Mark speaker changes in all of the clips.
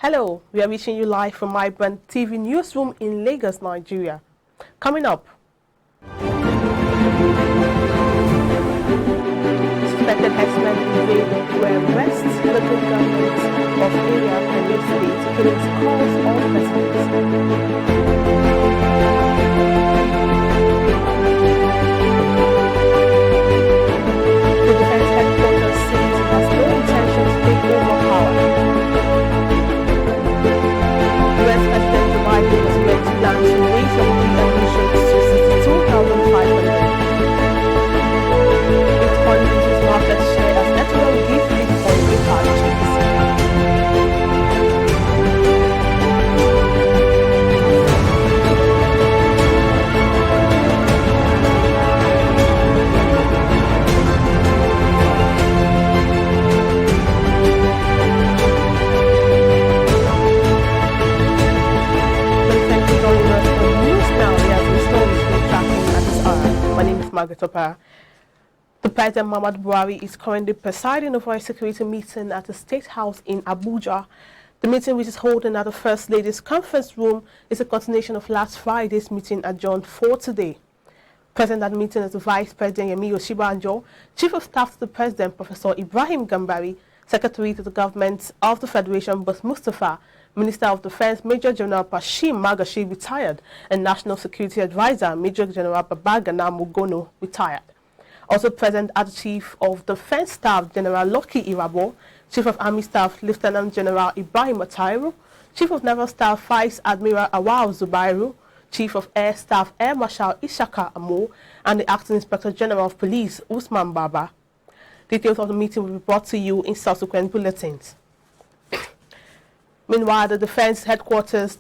Speaker 1: Hello, we are reaching you live from iBrandTV newsroom in Lagos, Nigeria. Coming up, suspected herdsmen invade where arrest local government of area Benue State killings calls all residents. The defense headquarters says it has no intention to take over power. US President Joe Biden was meant to plan to raise the emissions to 62,500. Bitcoin loses market share as Ethereum gives Bitcoin a hard chance. The President Muhammadu Buhari is currently presiding over a security meeting at the State House in Abuja. The meeting, which is holding at the First Lady's Conference Room, is a continuation of last Friday's meeting adjourned for today. Present at the meeting is the Vice President Yemi Oshibanjo, Chief of Staff to the President Professor Ibrahim Gambari, Secretary to the Government of the Federation Bus Mustafa, Minister of Defense Major General Pashim Magashi, retired, and National Security Advisor Major General Babagana Mugono, retired. Also present are the Chief of Defense Staff General Loki Irabo, Chief of Army Staff Lieutenant General Ibrahim Atairu, Chief of Naval Staff Vice Admiral Awao Zubairu, Chief of Air Staff Air Marshal Ishaka Amo, and the Acting Inspector General of Police Usman Baba. Details of the meeting will be brought to you in subsequent bulletins. Meanwhile, the Defense Headquarters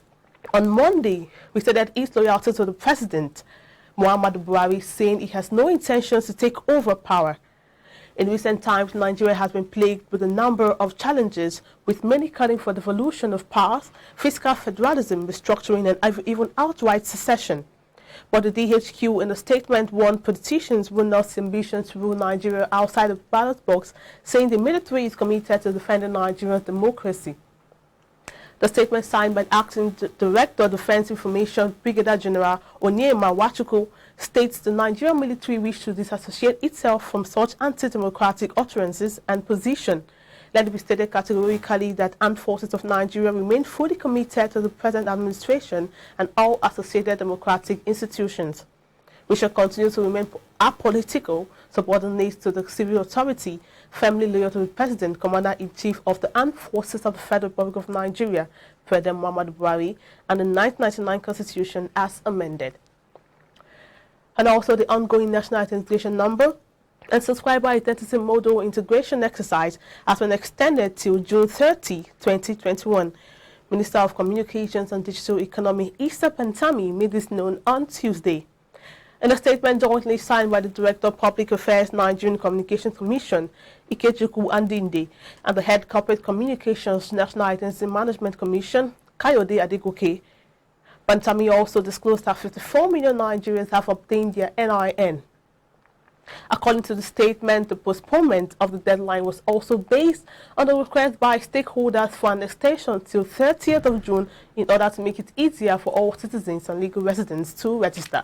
Speaker 1: on Monday stated its loyalty to the President Muhammadu Buhari, saying he has no intentions to take over power. In recent times, Nigeria has been plagued with a number of challenges, with many calling for devolution of powers, fiscal federalism, restructuring, and even outright secession. But the DHQ in a statement warned politicians will not see ambitions to rule Nigeria outside the ballot box, saying the military is committed to defending Nigeria's democracy. The statement, signed by Acting Director of Defense Information Brigadier General Onyema Wachuku, states the Nigerian military wishes to disassociate itself from such anti-democratic utterances and position. Let it be stated categorically that armed forces of Nigeria remain fully committed to the present administration and all associated democratic institutions. We shall continue to remain apolitical, subordinate to the civil authority, firmly loyal to the President, Commander-in-Chief of the Armed Forces of the Federal Republic of Nigeria, President Muhammadu Buhari, and the 1999 Constitution as amended. And also the ongoing National Identification Number and Subscriber Identity Model Integration Exercise has been extended till June 30, 2021. Minister of Communications and Digital Economy Issa Pantami made this known on Tuesday. In a statement jointly signed by the Director of Public Affairs Nigerian Communications Commission, Ikechukwu Andinde, and the Head Corporate Communications National Identity Management Commission, Kayode Adegoke, Pantami also disclosed that 54 million Nigerians have obtained their NIN. According to the statement, the postponement of the deadline was also based on the request by stakeholders for an extension till 30th of June in order to make it easier for all citizens and legal residents to register.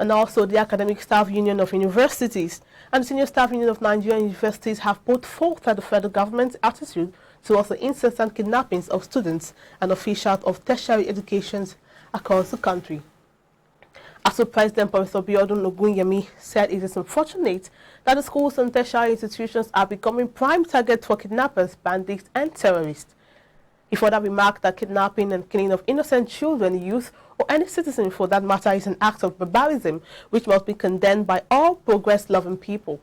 Speaker 1: And also the Academic Staff Union of Universities and the Senior Staff Union of Nigerian Universities have both faulted the federal government's attitude towards the incessant kidnappings of students and officials of tertiary educations across the country. Aso President Professor Biodun Ogunyemi said it is unfortunate that the schools and tertiary institutions are becoming prime targets for kidnappers, bandits, and terrorists. He further remarked that kidnapping and killing of innocent children, youth, or any citizen for that matter is an act of barbarism which must be condemned by all progress-loving people.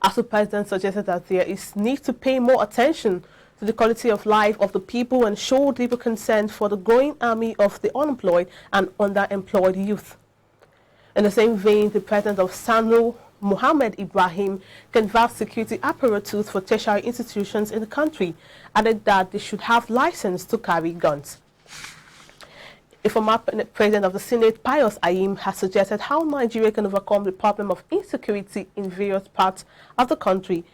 Speaker 1: Aso President suggested that there is need to pay more attention to the quality of life of the people and show deeper concern for the growing army of the unemployed and underemployed youth. In the same vein, the President of SANU, Mohammed Ibrahim, canvassed security apparatus for tertiary institutions in the country, added that they should have license to carry guns. A former President of the Senate, Pius Ayim, has suggested how Nigeria can overcome the problem of insecurity in various parts of the country.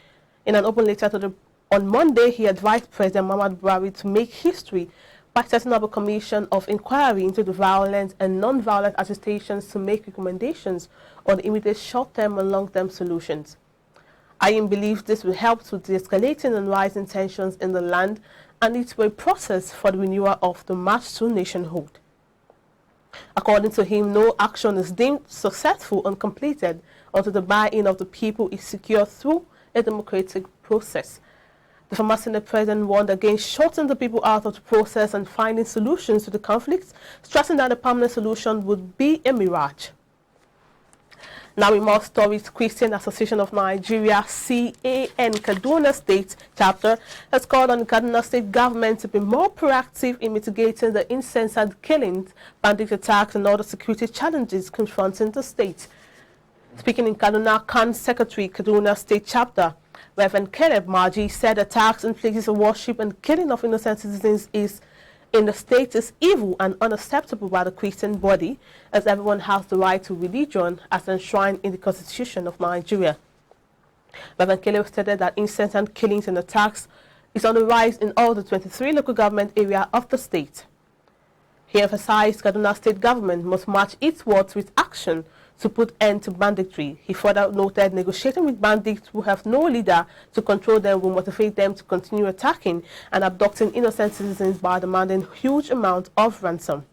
Speaker 1: In an open letter to the On Monday, he advised President Muhammadu Buhari to make history by setting up a commission of inquiry into the violent and non-violent agitations to make recommendations on immediate short-term and long-term solutions. Ayim believes this will help to de-escalating and rising tensions in the land and lead to a process for the renewal of the march to nationhood. According to him, no action is deemed successful and completed until the buy-in of the people is secured through a democratic process. The former Senate President warned against shutting the people out of the process and finding solutions to the conflicts, stressing that a permanent solution would be a mirage. Now in more stories, Christian Association of Nigeria, CAN Kaduna State chapter has called on the Kaduna State government to be more proactive in mitigating the incessant killings, bandit attacks and other security challenges confronting the state. Speaking in Kaduna, CAN Secretary, Kaduna State chapter, Reverend Caleb Marji said attacks in places of worship and killing of innocent citizens in the state is evil and unacceptable by the Christian body, as everyone has the right to religion as enshrined in the Constitution of Nigeria. Reverend Caleb stated that incessant killings and attacks is on the rise in all the 23 local government areas of the state. He emphasized Kaduna State government must match its words with action to put end to banditry. He further noted negotiating with bandits who have no leader to control them will motivate them to continue attacking and abducting innocent citizens by demanding huge amounts of ransom.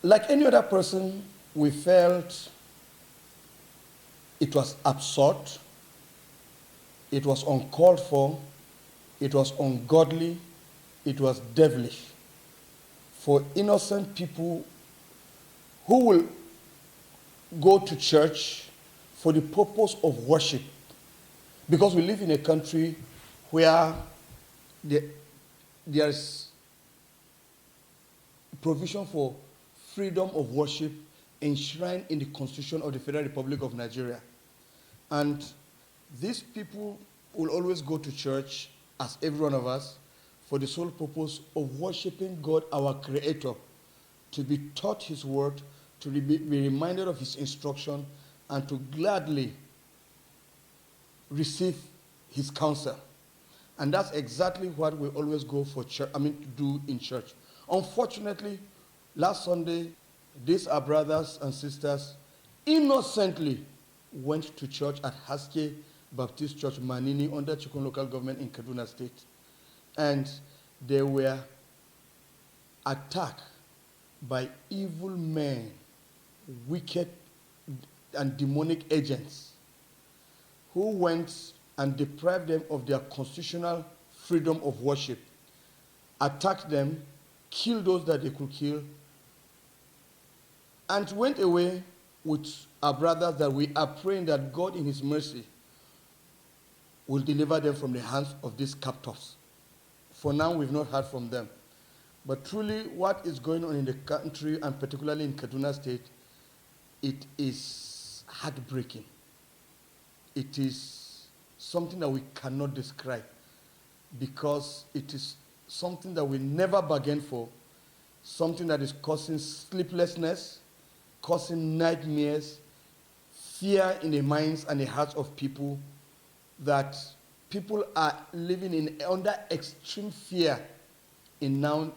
Speaker 2: Like any other person, we felt it was absurd, it was uncalled for, it was ungodly, it was devilish for innocent people who will go to church for the purpose of worship, because we live in a country where there's provision for freedom of worship enshrined in the Constitution of the Federal Republic of Nigeria. And these people will always go to church, as every one of us, for the sole purpose of worshiping God, our Creator, to be taught His word, to be reminded of His instruction, and to gladly receive His counsel. And that's exactly what we always go for church, to do in church. Unfortunately, last Sunday, these our brothers and sisters innocently went to church at Haske Baptist Church, Manini, under Chikun local government in Kaduna State. And they were attacked by evil men, wicked and demonic agents, who went and deprived them of their constitutional freedom of worship, attacked them, killed those that they could kill, and went away with our brothers that we are praying that God in His mercy will deliver them from the hands of these captors. For now, we've not heard from them. But truly, what is going on in the country, and particularly in Kaduna State, it is heartbreaking. It is something that we cannot describe, because it is something that we never bargained for, something that is causing sleeplessness, causing nightmares, fear in the minds and the hearts of people, that people are living under extreme fear now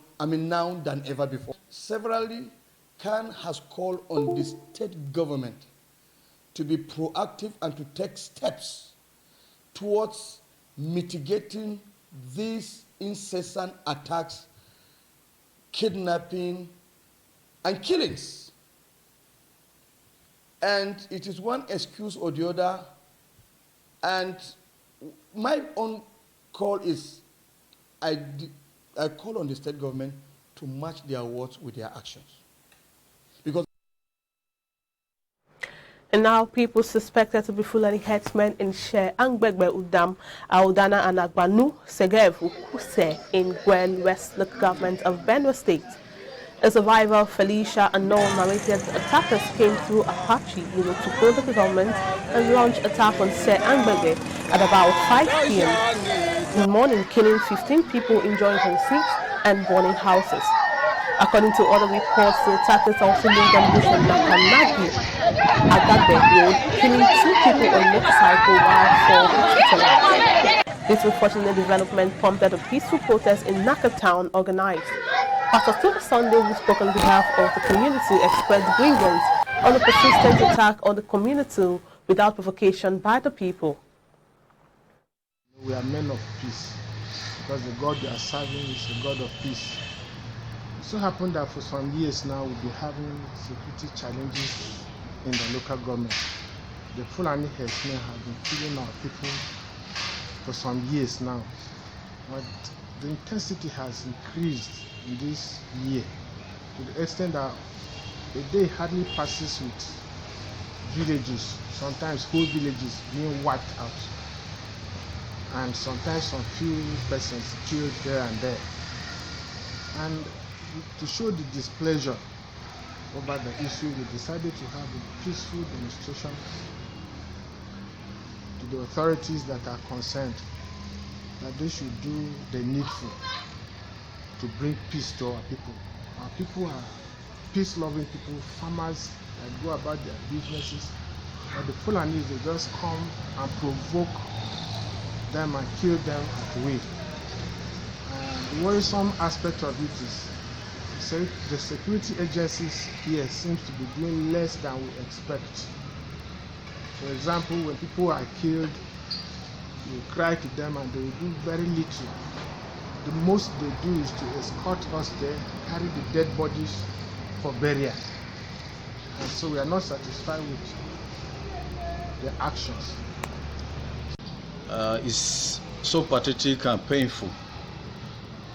Speaker 2: than ever before. Severally, CAN has called on the state government to be proactive and to take steps towards mitigating these incessant attacks, kidnapping, and killings. And it is one excuse or the other. And my own call is, I call on the state government to match their words with their actions. Because
Speaker 1: and now people suspected to be Fulani headsmen in She Angbegbe Udam, Audana and Agbanu, Segev, Ukuse in Gwen West Local Government of Benue State. A survivor, Felicia, and Noel narrated attackers came through Apache unit to go to the government and launched attack on She Angbegbe at about 5 p.m. in the morning, killing 15 people, injuring 26, and burning houses. According to other reports, the attackers also laid ambush on Nakanagi, Agagbe Road, killing 2 people on motorcycle while 4 hospitalized. This unfortunate development prompted a peaceful protest in Naka Town organized. Pastor Stephen Sunday, who spoke on behalf of the community, expressed grievance on the persistent attack on the community without provocation by the people.
Speaker 3: We are men of peace because the God we are serving is a God of peace. It so happened that for some years now we've been having security challenges in the local government. The Fulani herdsmen have been killing our people for some years now, but the intensity has increased in this year to the extent that a day hardly passes with villages, sometimes whole villages being wiped out, and sometimes some few persons killed there and there. And to show the displeasure over the issue, we decided to have a peaceful demonstration to the authorities that are concerned, that they should do the needful to bring peace to our people. Our people are peace-loving people, farmers that go about their businesses, but the Fulanis, they just come and provoke them and kill them at will. And the worrisome aspect of it is the security agencies here seems to be doing less than we expect. For example, when people are killed, you cry to them and they will do very little. The most they do is to escort us there, carry the dead bodies for burial. And so we are not satisfied with their actions.
Speaker 4: It's so pathetic and painful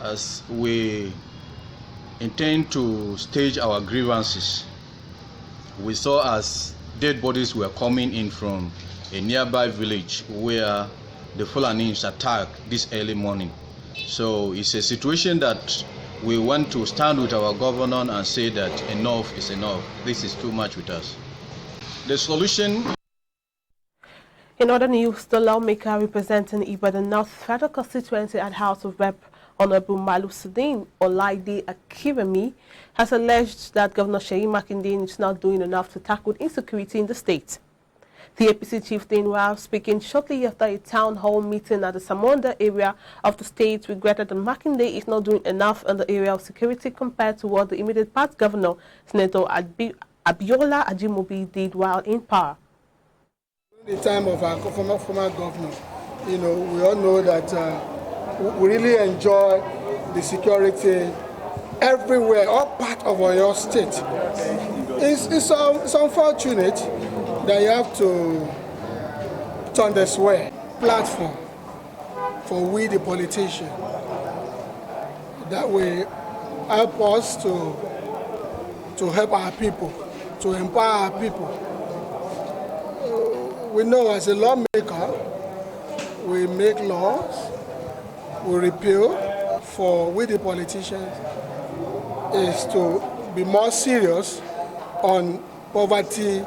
Speaker 4: as we intend to stage our grievances. We saw as dead bodies were coming in from a nearby village where the Fulanis attacked this early morning. So it's a situation that we want to stand with our governor and say that enough is enough. This is too much with us. The solution.
Speaker 1: In other news, the lawmaker representing Ibadan North Federal Constituency at House of Rep. Honorable Malusuddin Olaide Akiremi has alleged that Governor Seyi Makinde is not doing enough to tackle insecurity in the state. The APC chieftain, while speaking shortly after a town hall meeting at the Samonda area of the state, regretted that Makinde is not doing enough in the area of security compared to what the immediate past governor, Senator Abiola Ajimobi, did while in power.
Speaker 5: In the time of our former governor, we all know that we really enjoy the security everywhere, all part of our state. It's unfortunate that you have to turn this way. Platform for we the politicians that will help us to help our people, to empower our people. We know as a lawmaker, we make laws, we repeal. For we the politicians is to be more serious on poverty.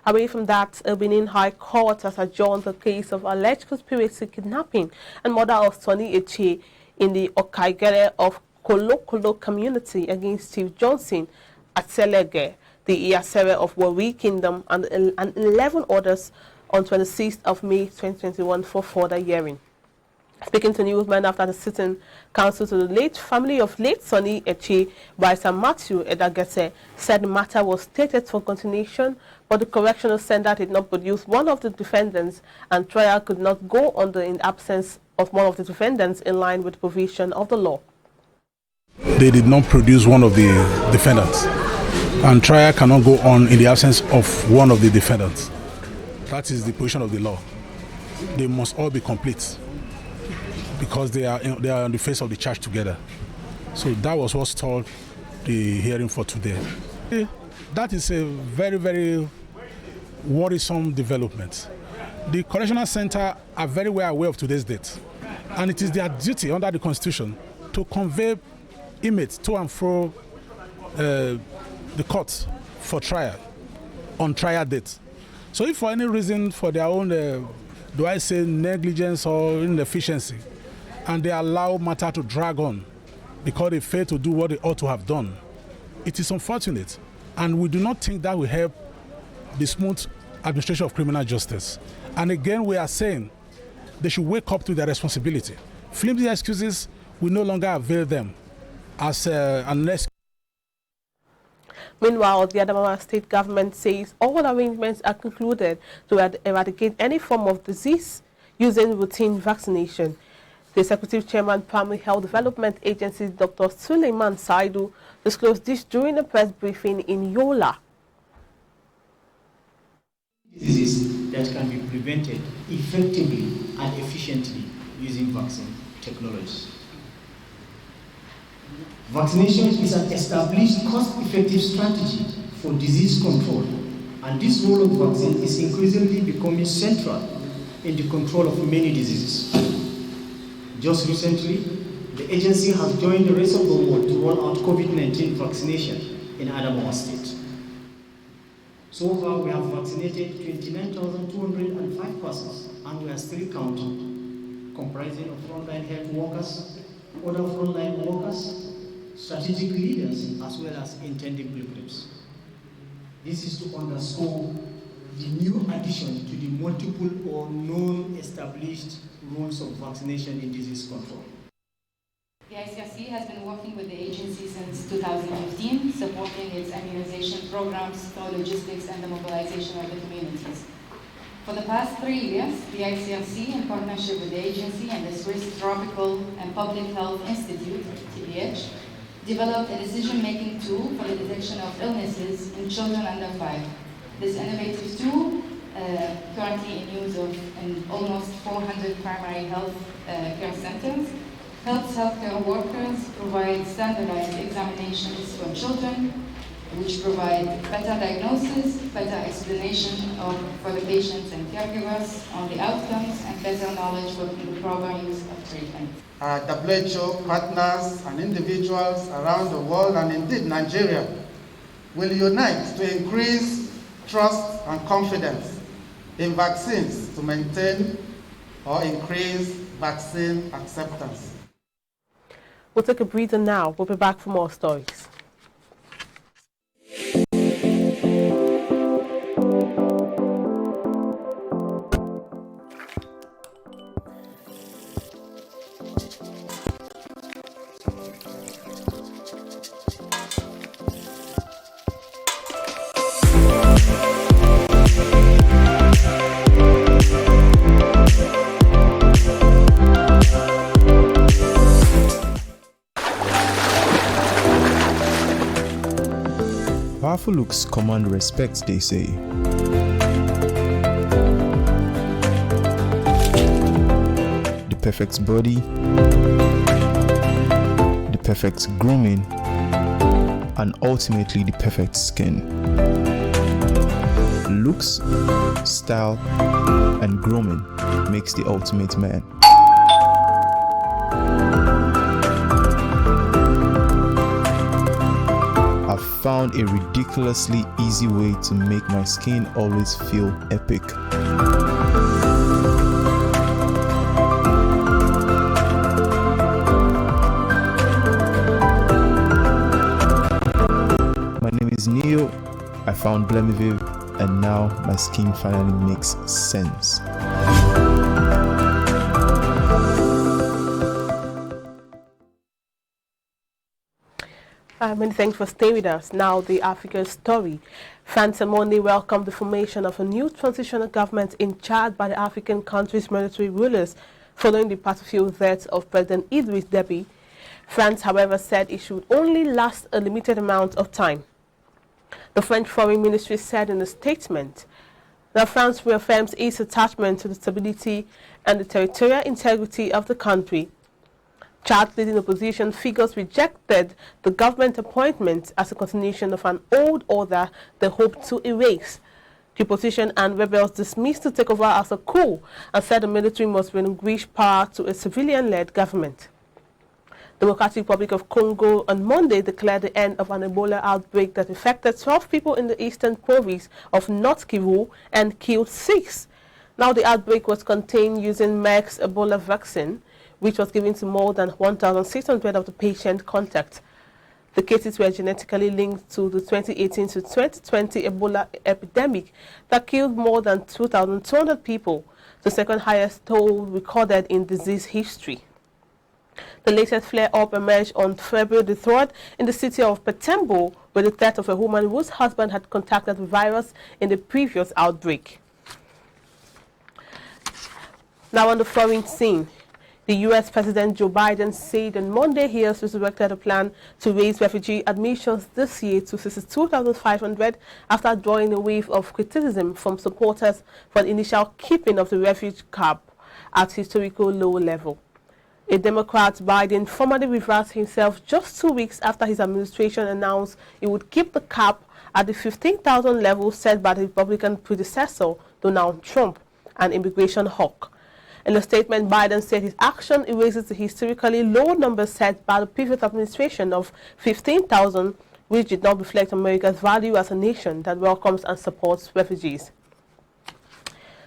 Speaker 1: Away from that, a Benin High Court has adjourned the case of alleged conspiracy kidnapping and murder of Sonny Eche in the Okaigere of Kolo community against Steve Johnson at Selege, the Iyasere of Warri Kingdom, and 11 others on 26th of May 2021 for further hearing. Speaking to newsmen after the sitting, counsel to the late family of late Sonny Eche by Sir Matthew Edagese said the matter was stated for continuation, but the correctional center did not produce one of the defendants and trial could not go on in absence of one of the defendants in line with the provision of the law.
Speaker 6: They did not produce one of the defendants, and trial cannot go on in the absence of one of the defendants. That is the position of the law. They must all be complete because they are on the face of the charge together. So that was what stalled the hearing for today. That is a very, very worrisome development. The correctional center are very well aware of today's date, and it is their duty under the Constitution to convey inmates to and fro the court for trial on trial date. So if for any reason, for their own, negligence or inefficiency, and they allow matter to drag on because they fail to do what they ought to have done, it is unfortunate. And we do not think that will help the smooth administration of criminal justice. And again, we are saying they should wake up to their responsibility. Flimsy excuses will no longer avail them as unless.
Speaker 1: Meanwhile, the Adamawa state government says all arrangements are concluded to eradicate any form of disease using routine vaccination. The Executive Chairman, Primary Health Development Agency, Dr. Suleiman Saidu, disclosed this during a press briefing in Yola.
Speaker 7: Diseases that can be prevented effectively and efficiently using vaccine technologies. Vaccination is an established cost-effective strategy for disease control, and this role of vaccine is increasingly becoming central in the control of many diseases. Just recently, the agency has joined the rest of the world to roll out COVID-19 vaccination in Adamawa State. So far, we have vaccinated 29,205 persons, and we are still counting, comprising of frontline health workers, other frontline workers, strategic leaders, as well as intending pilgrims. This is to underscore the new addition to the multiple or non-established rules of vaccination in disease control.
Speaker 8: The ICRC has been working with the agency since 2015, supporting its immunization programs through logistics and the mobilization of the communities. For the past 3 years, the ICRC, in partnership with the agency and the Swiss Tropical and Public Health Institute, TPH, developed a decision-making tool for the detection of illnesses in children under 5. This innovative tool, currently in use in almost 400 primary health care centers, helps healthcare workers provide standardized examinations for children, which provide better diagnosis, better explanation for the patients and caregivers on the outcomes, and better knowledge for the proper use of treatment.
Speaker 9: WHO partners and individuals around the world, and indeed Nigeria, will unite to increase trust and confidence in vaccines to maintain or increase vaccine acceptance.
Speaker 1: We'll take a breather now. We'll be back for more stories.
Speaker 10: Powerful looks command respect, they say. The perfect body, the perfect grooming, and ultimately the perfect skin. Looks, style, and grooming makes the ultimate man. I've found a ridiculously easy way to make my skin always feel epic. My name is Neo. I found Blemiviv, and now my skin finally makes sense.
Speaker 1: Many thanks for staying with us. Now, the Africa story. France and Monday welcomed the formation of a new transitional government in Chad by the African country's military rulers following the battlefield death of President Idriss Deby. France, however, said it should only last a limited amount of time. The French Foreign Ministry said in a statement that France reaffirms its attachment to the stability and the territorial integrity of the country. Chad's leading opposition figures rejected the government appointment as a continuation of an old order they hoped to erase. The opposition and rebels dismissed the takeover as a coup and said the military must relinquish power to a civilian-led government. The Democratic Republic of Congo on Monday declared the end of an Ebola outbreak that affected 12 people in the eastern province of North Kivu and killed 6. Now the outbreak was contained using Merck's Ebola vaccine, which was given to more than 1,600 of the patient contacts. The cases were genetically linked to the 2018 to 2020 Ebola epidemic that killed more than 2,200 people, the second highest toll recorded in disease history. The latest flare-up emerged on February the 3rd in the city of Petembo, with the death of a woman whose husband had contracted the virus in the previous outbreak. Now on the foreign scene, the U.S. President Joe Biden said on Monday he has resurrected a plan to raise refugee admissions this year to 62,500 after drawing a wave of criticism from supporters for the initial keeping of the refugee cap at historical low level. A Democrat, Biden formally reversed himself just 2 weeks after his administration announced it would keep the cap at the 15,000 level set by the Republican predecessor, Donald Trump, an immigration hawk. In a statement, Biden said his action erases the historically low number set by the previous administration of 15,000, which did not reflect America's value as a nation that welcomes and supports refugees.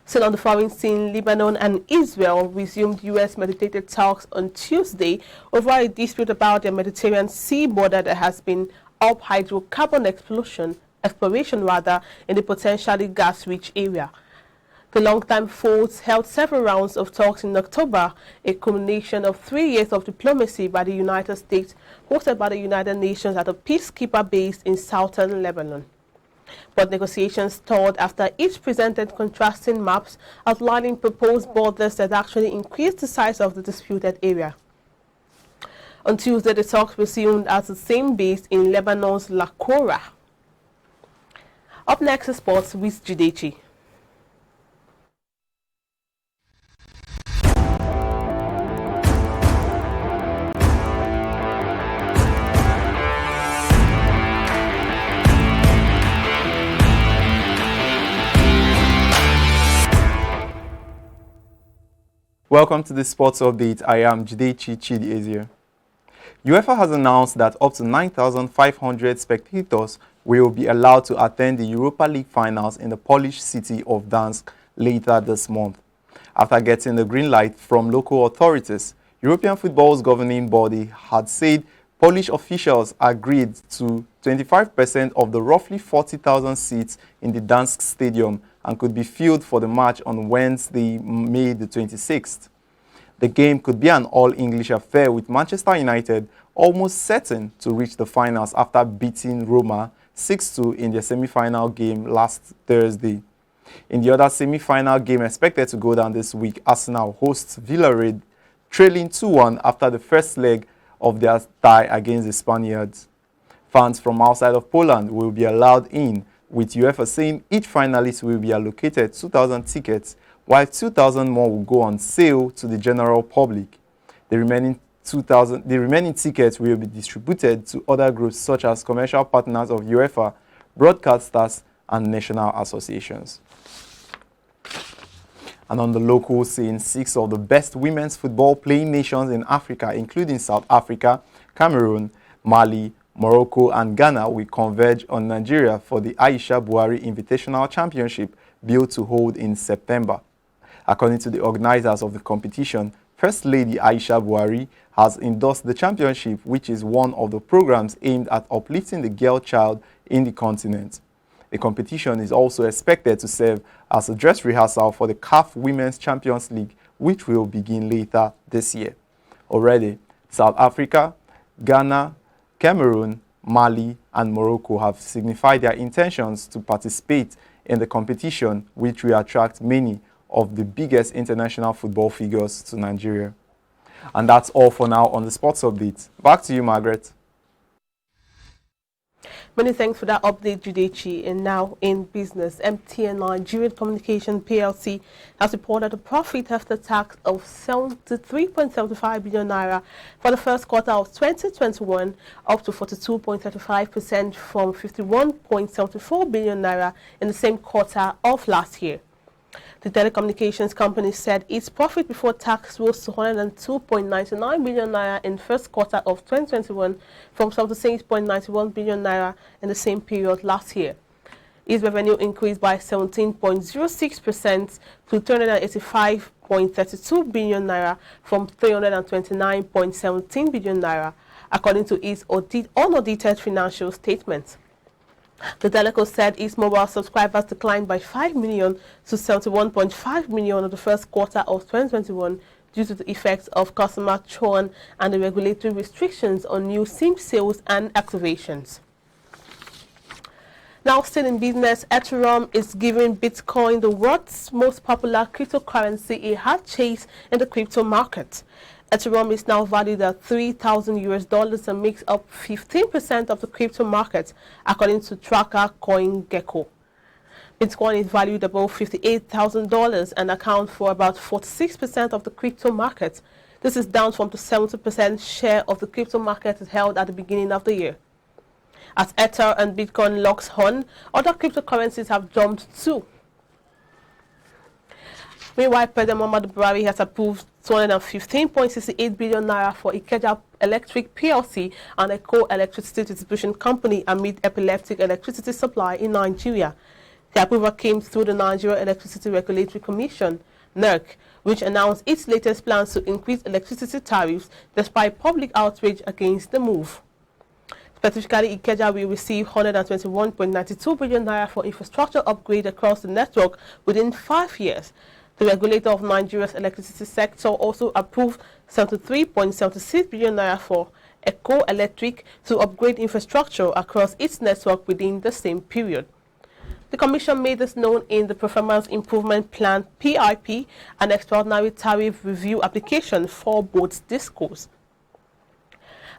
Speaker 1: Still on the foreign scene, Lebanon and Israel resumed U.S.-mediated talks on Tuesday over a dispute about the Mediterranean Sea border that has been up hydrocarbon exploration in the potentially gas-rich area. The longtime foes held several rounds of talks in October, a culmination of 3 years of diplomacy by the United States, hosted by the United Nations at a peacekeeper base in southern Lebanon. But negotiations stalled after each presented contrasting maps outlining proposed borders that actually increased the size of the disputed area. On Tuesday, the talks resumed at the same base in Lebanon's Lakora. Up next is sports with Judechi.
Speaker 11: Welcome to the sports update. I am Judechi Chidi. UEFA has announced that up to 9,500 spectators will be allowed to attend the Europa League finals in the Polish city of Gdańsk later this month. After getting the green light from local authorities, European football's governing body had said Polish officials agreed to 25% of the roughly 40,000 seats in the Gdańsk stadium and could be filled for the match on Wednesday, May the 26th. The game could be an all-English affair, with Manchester United almost certain to reach the finals after beating Roma 6-2 in their semi-final game last Thursday. In the other semi-final game expected to go down this week, Arsenal hosts Villarreal, trailing 2-1 after the first leg of their tie against the Spaniards. Fans from outside of Poland will be allowed in, with UEFA saying each finalist will be allocated 2,000 tickets, while 2,000 more will go on sale to the general public. The remaining tickets will be distributed to other groups such as commercial partners of UEFA, broadcasters, and national associations. And on the local scene, 6 of the best women's football playing nations in Africa, including South Africa, Cameroon, Mali, Morocco, and Ghana, will converge on Nigeria for the Aisha Buhari Invitational Championship billed to hold in September. According to the organizers of the competition, First Lady Aisha Buhari has endorsed the championship, which is one of the programs aimed at uplifting the girl child in the continent. The competition is also expected to serve as a dress rehearsal for the CAF Women's Champions League, which will begin later this year. Already, South Africa, Ghana, Cameroon, Mali, and Morocco have signified their intentions to participate in the competition, which will attract many of the biggest international football figures to Nigeria. And that's all for now on the sports update. Back to you, Margaret.
Speaker 1: Many thanks for that update, Judechi. And now in business, MTN Nigerian Communication PLC has reported a profit after tax of 73.75 billion naira for the first quarter of 2021, up to 42.35% from 51.74 billion naira in the same quarter of last year. The telecommunications company said its profit before tax rose to 102.99 billion naira in first quarter of 2021 from 76.91 billion naira in the same period last year. Its revenue increased by 17.06% to 385.32 billion naira from 329.17 billion naira. according to its unaudited financial statements. The telecom said its mobile subscribers declined by 5 million to 71.5 million in the first quarter of 2021 due to the effects of customer churn and the regulatory restrictions on new SIM sales and activations. Now, still in business, Ethereum is giving Bitcoin, the world's most popular cryptocurrency, a hard chase in the crypto market. Ethereum is now valued at $3,000 and makes up 15% of the crypto market, according to tracker CoinGecko. Bitcoin is valued above $58,000 and accounts for about 46% of the crypto market. This is down from the 70% share of the crypto market it held at the beginning of the year. As Ether and Bitcoin locks on, other cryptocurrencies have jumped too. Meanwhile, President Muhammadu Buhari has approved 215.68 billion naira for Ikeja Electric PLC and Eco Electricity Distribution Company amid epileptic electricity supply in Nigeria. The approval came through the Nigeria Electricity Regulatory Commission, NERC, which announced its latest plans to increase electricity tariffs despite public outrage against the move. Specifically, Ikeja will receive 121.92 billion naira for infrastructure upgrade across the network within 5 years. The regulator of Nigeria's electricity sector also approved 73.76 billion naira for Eco Electric to upgrade infrastructure across its network within the same period. The Commission made this known in the Performance Improvement Plan (PIP), an extraordinary tariff review application for both discos.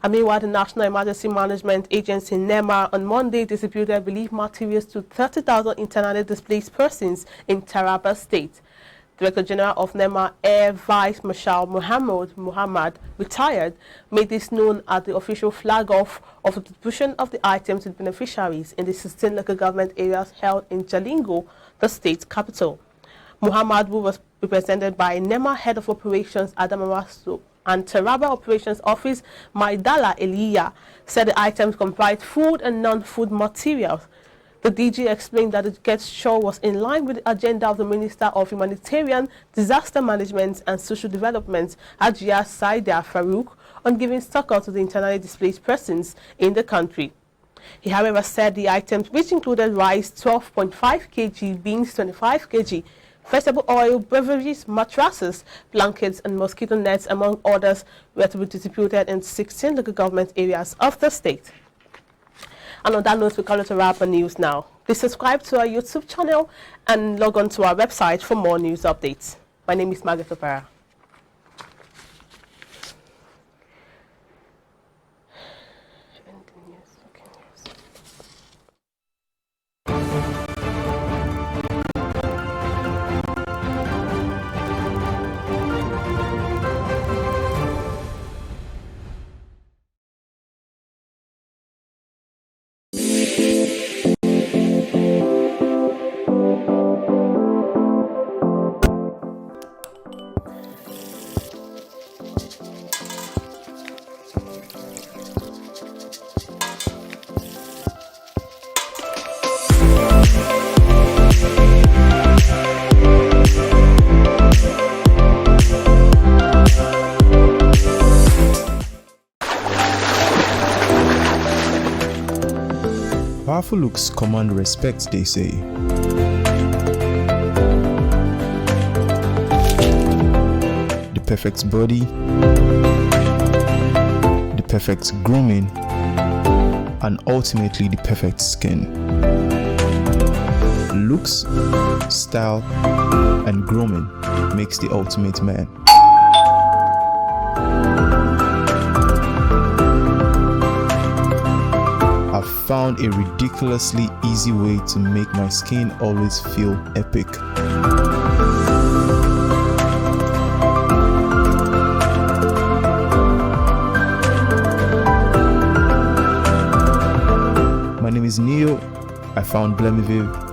Speaker 1: And meanwhile, the National Emergency Management Agency (NEMA) on Monday distributed relief materials to 30,000 internally displaced persons in Taraba State. Director General of NEMA, Air Vice Marshal Muhammad, retired, made this known at the official flag-off of the distribution of the items to beneficiaries in the 16 local government areas held in Jalingo, the state capital. Muhammad, who was represented by NEMA Head of Operations Adamawa and Taraba Operations Office Maidala Eliya, said the items comprised food and non-food materials. The DG explained that the gesture was in line with the agenda of the Minister of Humanitarian, Disaster Management and Social Development, Hajia Saida Farouk, on giving succor to the internally displaced persons in the country. He, however, said the items, which included rice 12.5 kg, beans 25 kg, vegetable oil, beverages, mattresses, blankets and mosquito nets, among others, were to be distributed in 16 local government areas of the state. And on that note, we come to wrap up news now. Please subscribe to our YouTube channel and log on to our website for more news updates. My name is Margaret Opera.
Speaker 10: Powerful looks command respect, they say. The perfect body, the perfect grooming, and ultimately the perfect skin. Looks, style, and grooming makes the ultimate man. I've found a ridiculously easy way to make my skin always feel epic. My name is Neo. I found Blemiviv